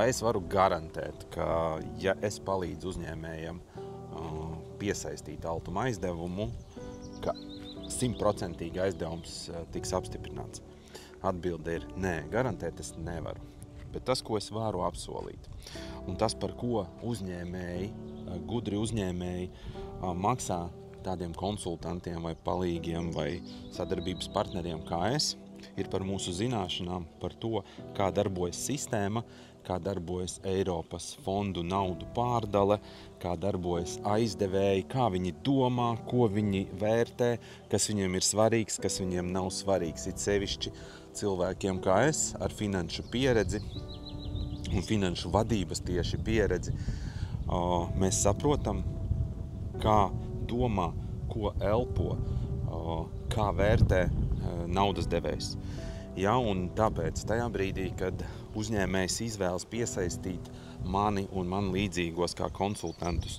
vai es varu garantēt, ka, ja es palīdzu uzņēmējam piesaistīt altuma aizdevumu, ka 100% aizdevums tiks apstiprināts? Atbilde ir nē, garantēt es nevaru. Bet tas, ko es varu apsolīt, un tas, par ko uzņēmēji, gudri uzņēmēji maksā tādiem konsultantiem vai palīgiem vai sadarbības partneriem kā es, ir par mūsu zināšanām, par to, kā darbojas sistēma, kā darbojas Eiropas fondu naudu pārdale, kā darbojas aizdevēji, kā viņi domā, ko viņi vērtē, kas viņiem ir svarīgs, kas viņiem nav svarīgs. It sevišķi cilvēkiem kā es, ar finanšu pieredzi un finanšu vadības tieši pieredzi, mēs saprotam, kā domā, ko elpo, kā vērtē naudas devējs. Ja, un tāpēc tajā brīdī, kad uzņēmējs izvēlas piesaistīt mani un man līdzīgos kā konsultantus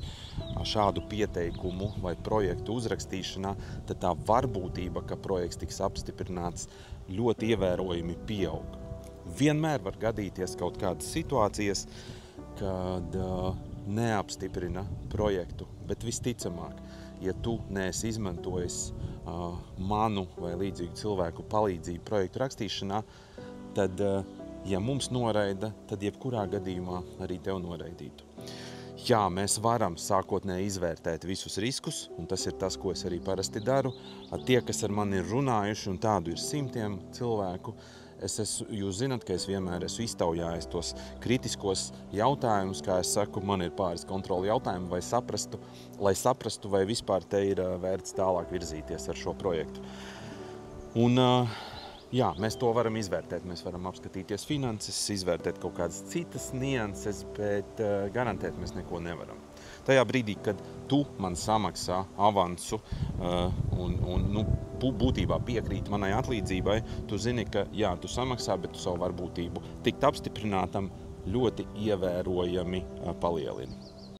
šādu pieteikumu vai projektu uzrakstīšanā, tad tā varbūtība, ka projekts tiks apstiprināts, ļoti ievērojami pieaug. Vienmēr var gadīties kaut kādas situācijas, kad neapstiprina projektu, bet visticamāk, ja tu neesi izmantojis manu vai līdzīgu cilvēku palīdzību projektu rakstīšanā, tad, ja mums noraida, tad jebkurā gadījumā arī tev noraidītu. Jā, mēs varam sākotnēji izvērtēt visus riskus, un tas ir tas, ko es arī parasti daru. Tie, kas ar mani ir runājuši, un tādu ir simtiem cilvēku, jūs zināt, ka es vienmēr esmu iztaujājis tos kritiskos jautājumus, kā es saku, man ir pāris kontroli jautājumi, lai saprastu, vai vispār te ir vērts tālāk virzīties ar šo projektu. Un jā, mēs to varam izvērtēt, mēs varam apskatīties finanses, izvērtēt kaut kādas citas nianses, bet garantēt mēs neko nevaram. Tajā brīdī, kad tu man samaksā avansu un būtībā piekrīt manai atlīdzībai, tu zini, ka jā, tu samaksā, bet tu savu varbūtību tikt apstiprinātam ļoti ievērojami palielini.